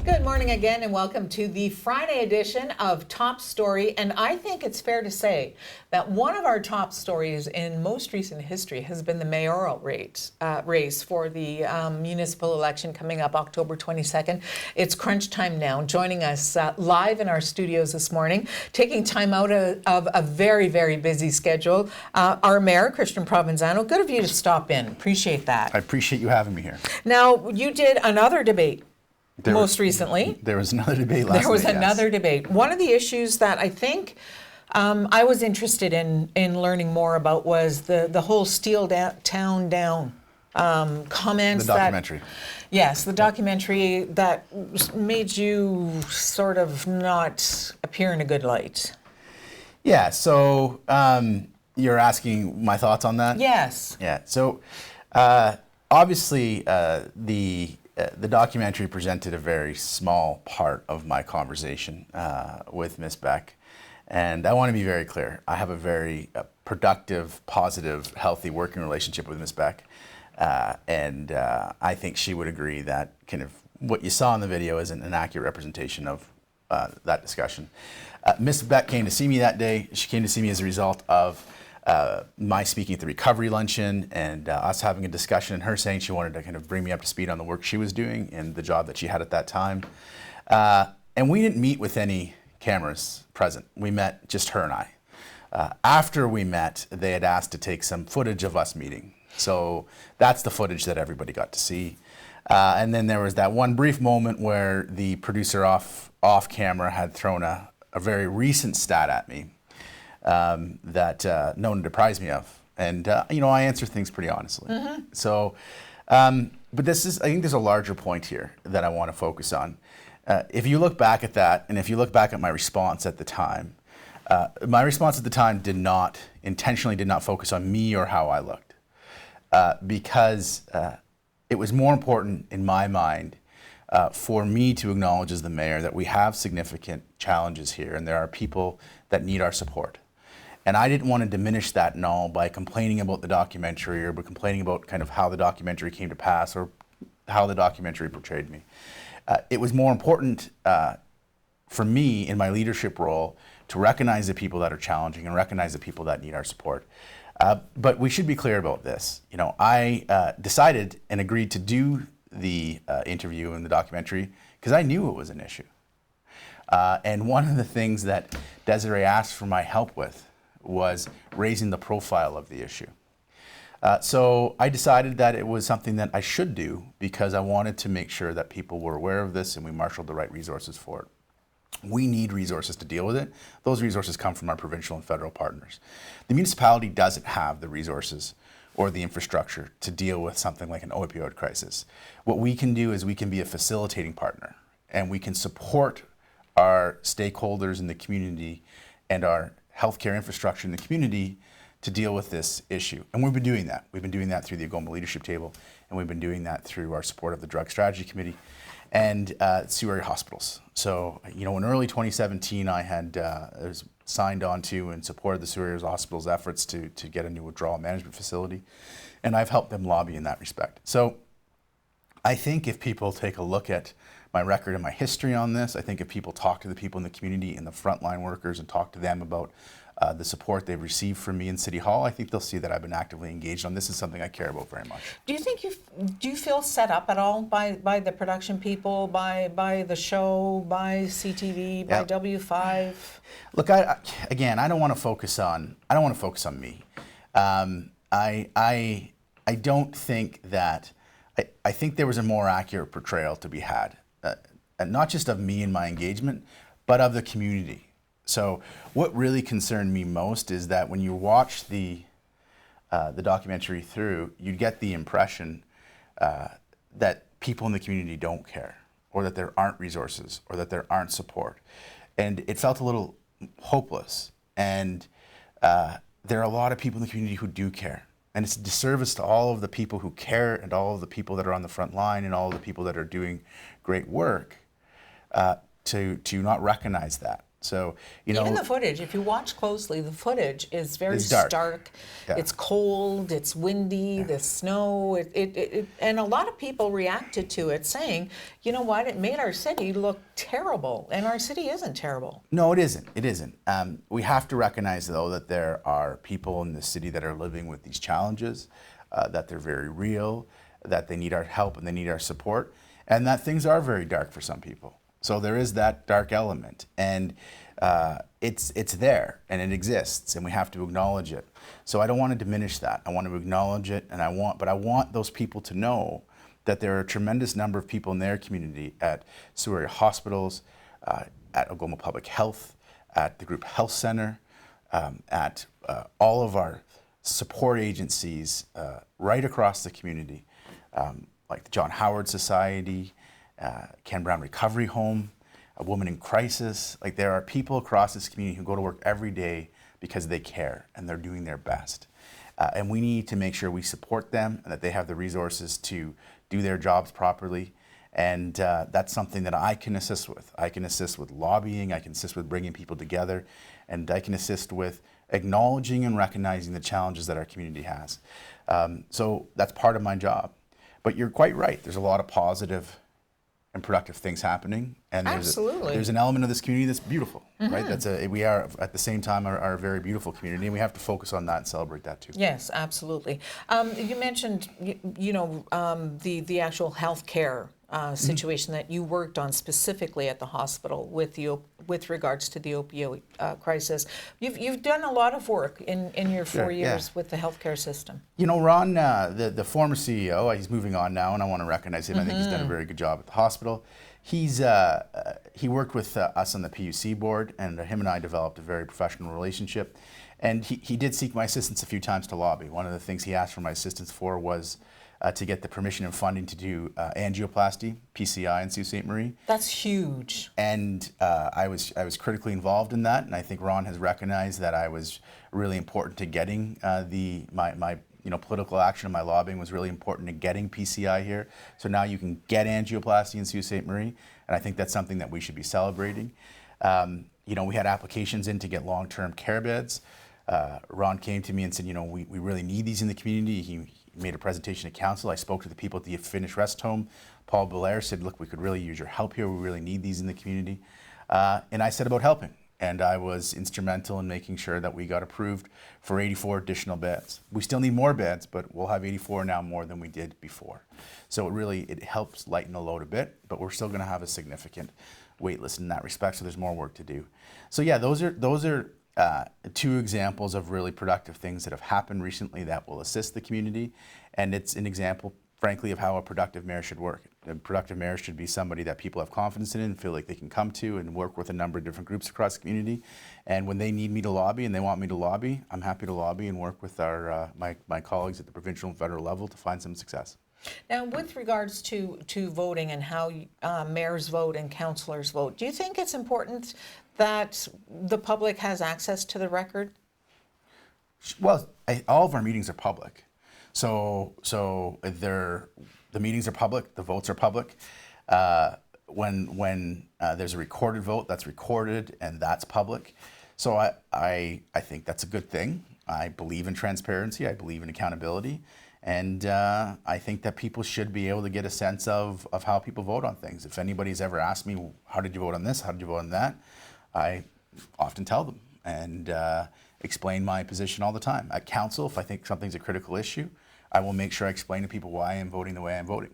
Good morning again and welcome to the Friday edition of Top Story. And I think it's fair to say that one of our top stories in most recent history has been the mayoral race for the municipal election coming up October 22nd. It's crunch time now. Joining us live in our studios this morning, taking time out of a very, very busy schedule, our Mayor Christian Provenzano. Good of you to stop in. Appreciate that. I appreciate you having me here. Now, you did another debate. Most recently. There was another debate last night. There was another debate. One of the issues that I think I was interested in learning more about was the whole Steel Town Down comments. The documentary. Yes, the documentary that made you sort of not appear in a good light. Yeah, so you're asking my thoughts on that? Yes. Yeah, so obviously the documentary presented a very small part of my conversation with Miss Beck. And I want to be very clear. I have a very productive, positive, healthy working relationship with Miss Beck. And I think she would agree that kind of what you saw in the video isn't an accurate representation of that discussion. Miss Beck came to see me that day. She came to see me as a result of my speaking at the recovery luncheon and us having a discussion and her saying she wanted to kind of bring me up to speed on the work she was doing and the job that she had at that time. And we didn't meet with any cameras present. We met just her and I. After we met, they had asked to take some footage of us meeting. So that's the footage that everybody got to see. And then there was that one brief moment where the producer off camera had thrown a very recent stat at me. That no one deprived me of. And, I answer things pretty honestly. Mm-hmm. So, but I think there's a larger point here that I want to focus on. If you look back at that, and if you look back at my response at the time, intentionally did not focus on me or how I looked. Because it was more important in my mind for me to acknowledge as the mayor that we have significant challenges here and there are people that need our support. And I didn't want to diminish that and all by complaining about the documentary or by complaining about kind of how the documentary came to pass or how the documentary portrayed me. It was more important for me in my leadership role to recognize the people that are challenging and recognize the people that need our support. But we should be clear about this. I decided and agreed to do the interview in the documentary because I knew it was an issue. And one of the things that Desiree asked for my help with was raising the profile of the issue. So I decided that it was something that I should do because I wanted to make sure that people were aware of this and we marshaled the right resources for it. We need resources to deal with it. Those resources come from our provincial and federal partners. The municipality doesn't have the resources or the infrastructure to deal with something like an opioid crisis. What we can do is we can be a facilitating partner and we can support our stakeholders in the community and our healthcare infrastructure in the community to deal with this issue. And we've been doing that. We've been doing that through the Agoma Leadership Table, and we've been doing that through our support of the Drug Strategy Committee and Sioux Area Hospitals. So, in early 2017, I had signed on to and supported the Sioux Area Hospitals' efforts to get a new withdrawal management facility, and I've helped them lobby in that respect. So, I think if people take a look at my record and my history on this, I think if people talk to the people in the community and the frontline workers and talk to them about the support they've received from me in City Hall, I think they'll see that I've been actively engaged on this. Is something I care about very much. Do you feel set up at all by the production people, by the show, by CTV, by W5? Look, I don't want to focus on me. I don't think that. I think there was a more accurate portrayal to be had, not just of me and my engagement, but of the community. So what really concerned me most is that when you watch the documentary through, you get the impression that people in the community don't care, or that there aren't resources, or that there aren't support. And it felt a little hopeless. And there are a lot of people in the community who do care. And it's a disservice to all of the people who care and all of the people that are on the front line and all of the people that are doing great work to not recognize that. So, Even the footage, if you watch closely, the footage is very It's dark. stark. Yeah. It's cold, it's windy, the snow, and a lot of people reacted to it saying, you know what, it made our city look terrible, and our city isn't terrible. No, it isn't. It isn't. We have to recognize, though, that there are people in the city that are living with these challenges, that they're very real, that they need our help and they need our support, and that things are very dark for some people. So there is that dark element, and it's there and it exists, and we have to acknowledge it. So I don't want to diminish that. I want to acknowledge it, and I want those people to know that there are a tremendous number of people in their community at Sault area hospitals, at Algoma Public Health, at the Group Health Center, at all of our support agencies right across the community, like the John Howard Society, Ken Brown Recovery Home, A Woman in Crisis. Like, there are people across this community who go to work every day because they care and they're doing their best. And we need to make sure we support them and that they have the resources to do their jobs properly. And that's something that I can assist with. I can assist with lobbying, I can assist with bringing people together, and I can assist with acknowledging and recognizing the challenges that our community has. So that's part of my job. But you're quite right, there's a lot of positive and productive things happening, and there's an element of this community that's beautiful, right? We are at the same time are a very beautiful community, and we have to focus on that and celebrate that too. Yes, absolutely. You mentioned, the actual healthcare situation that you worked on specifically at the hospital with regards to the opioid crisis. You've done a lot of work in your 4 years with the healthcare system. Ron, the former CEO, he's moving on now, and I want to recognize him. I think he's done a very good job at the hospital. He worked with us on the PUC board, and him and I developed a very professional relationship. And he did seek my assistance a few times to lobby. One of the things he asked for my assistance for was to get the permission and funding to do angioplasty, PCI, in Sault Ste. Marie. That's huge. And I was critically involved in that, and I think Ron has recognized that I was really important to getting my political action and my lobbying was really important to getting PCI here. So now you can get angioplasty in Sault Ste. Marie, and I think that's something that we should be celebrating. We had applications in to get long-term care beds. Ron came to me and said, we really need these in the community. He made a presentation to council. I spoke to the people at the Finnish Rest Home. Paul Belair said, look, we could really use your help here. We really need these in the community. And I set about helping. And I was instrumental in making sure that we got approved for 84 additional beds. We still need more beds, but we'll have 84 now more than we did before. So it helps lighten the load a bit, but we're still going to have a significant wait list in that respect, so there's more work to do. So yeah, those are two examples of really productive things that have happened recently that will assist the community, and it's an example, frankly, of how a productive mayor should work. A productive mayor should be somebody that people have confidence in and feel like they can come to and work with a number of different groups across the community. And when they need me to lobby and they want me to lobby, I'm happy to lobby and work with my colleagues at the provincial and federal level to find some success. Now, with regards to voting and how mayors vote and councillors vote, do you think it's important that the public has access to the record? Well, all of our meetings are public. So the meetings are public, the votes are public. When there's a recorded vote, that's recorded and that's public. So I think that's a good thing. I believe in transparency, I believe in accountability, and I think that people should be able to get a sense of how people vote on things. If anybody's ever asked me, how did you vote on this, how did you vote on that, I often tell them and explain my position all the time. At council, if I think something's a critical issue, I will make sure I explain to people why I'm voting the way I'm voting.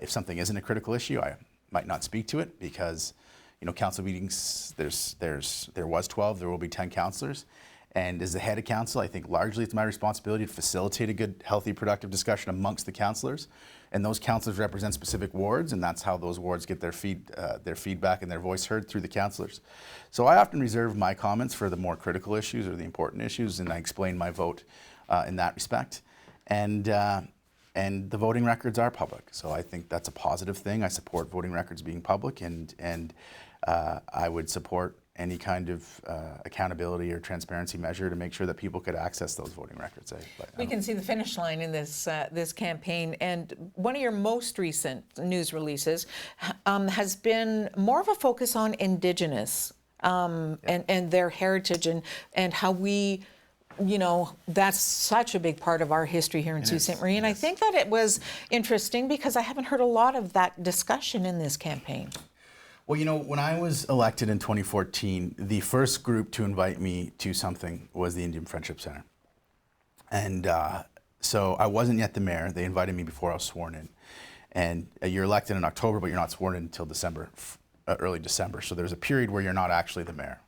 If something isn't a critical issue, I might not speak to it because, council meetings, there was 12, there will be 10 councillors. And as the head of council, I think largely it's my responsibility to facilitate a good, healthy, productive discussion amongst the councillors. And those councillors represent specific wards, and that's how those wards get their feedback and their voice heard through the councillors. So I often reserve my comments for the more critical issues or the important issues, and I explain my vote in that respect. And the voting records are public, so I think that's a positive thing. I support voting records being public, and I would support any kind of accountability or transparency measure to make sure that people could access those voting records. We can see the finish line in this campaign, and one of your most recent news releases has been more of a focus on Indigenous and their heritage and how we, that's such a big part of our history here in Sault Ste. Marie. And I think that it was interesting because I haven't heard a lot of that discussion in this campaign. Well, when I was elected in 2014, the first group to invite me to something was the Indian Friendship Center. And so I wasn't yet the mayor. They invited me before I was sworn in. And you're elected in October, but you're not sworn in until December, early December. So there's a period where you're not actually the mayor.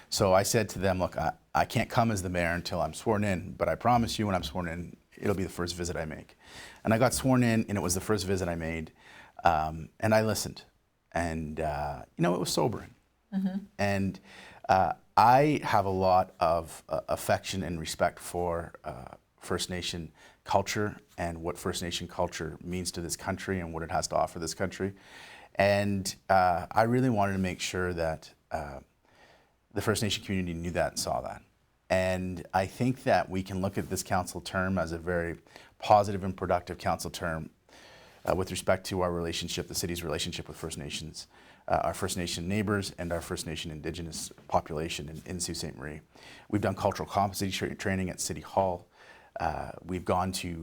So I said to them, look, I can't come as the mayor until I'm sworn in, but I promise you when I'm sworn in, it'll be the first visit I make. And I got sworn in, and it was the first visit I made, and I listened. And, it was sobering. Mm-hmm. And I have a lot of affection and respect for First Nation culture and what First Nation culture means to this country and what it has to offer this country. And I really wanted to make sure that the First Nation community knew that and saw that. And I think that we can look at this council term as a very positive and productive council term with respect to our relationship, the city's relationship with First Nations, our First Nation neighbors, and our First Nation Indigenous population in Sault Ste. Marie. We've done cultural competency training at City Hall. We've gone to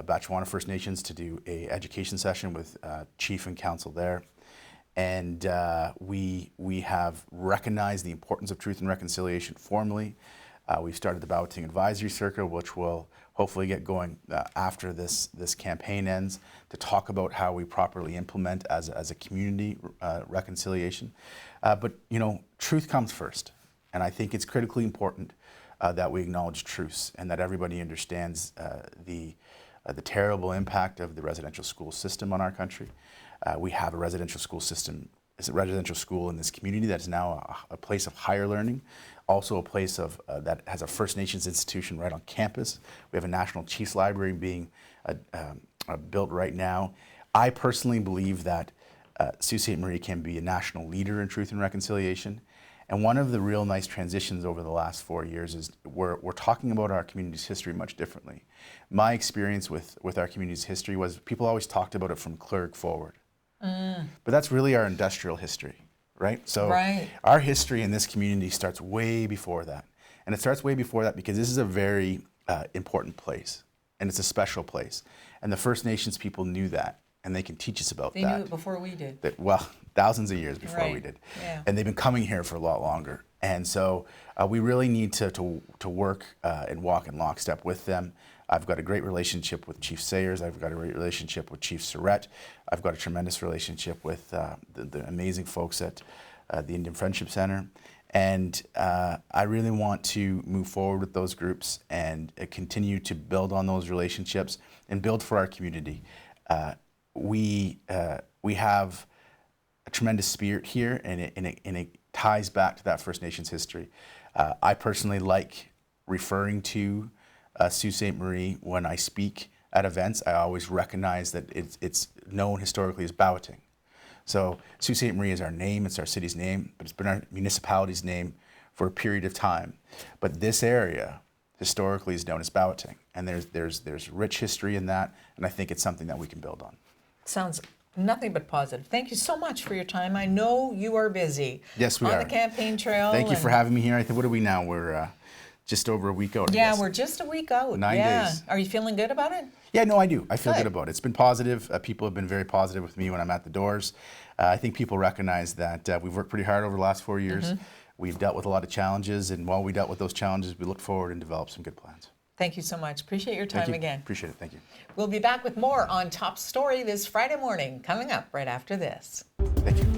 Batchewana First Nations to do an education session with chief and council there. And we have recognized the importance of truth and reconciliation formally. We've started the Balloting Advisory Circle, which will hopefully get going after this campaign ends, to talk about how we properly implement as a community reconciliation. But truth comes first, and I think it's critically important that we acknowledge truths and that everybody understands the terrible impact of the residential school system on our country. We have a residential school system. It's a residential school in this community that is now a place of higher learning, also a place of that has a First Nations institution right on campus. We have a National Chiefs Library being built right now. I personally believe that Sault Ste. Marie can be a national leader in truth and reconciliation. And one of the real nice transitions over the last 4 years is we're talking about our community's history much differently. My experience with our community's history was people always talked about it from Clerg forward. But that's really our industrial history, right? So our history in this community starts way before that. And it starts way before that because this is a very important place, and it's a special place. And the First Nations people knew that, and they can teach us about that. They knew it before we did. Thousands of years before we did. Yeah. And they've been coming here for a lot longer. And so we really need to work and walk in lockstep with them. I've got a great relationship with Chief Sayers. I've got a great relationship with Chief Surrett. I've got a tremendous relationship with the amazing folks at the Indian Friendship Center. And I really want to move forward with those groups and continue to build on those relationships and build for our community. We have a tremendous spirit here, and it ties back to that First Nations history. I personally like referring to Sault Ste. Marie when I speak at events. I always recognize that it's known historically as Balloting. So Sault Ste. Marie is our name, it's our city's name, but it's been our municipality's name for a period of time. But this area historically is known as Balloting, and there's rich history in that, and I think it's something that we can build on. Sounds nothing but positive. Thank you so much for your time. I know you are busy. Yes, we are. On the campaign trail. Thank you for having me here. I think, what are we now? We're just over a week out, I Yeah, guess. we're just a week out. 9 days. Are you feeling good about it? Yeah, no, I do. I feel Good. good about it. It's been positive. People have been very positive with me when I'm at the doors. I think people recognize that we've worked pretty hard over the last 4 years. We've dealt with a lot of challenges, and while we dealt with those challenges, we looked forward and developed some good plans. Thank you so much. Appreciate your time Thank you. again. Appreciate it. Thank you. We'll be back with more on Top Story this Friday morning, coming up right after this. Thank you.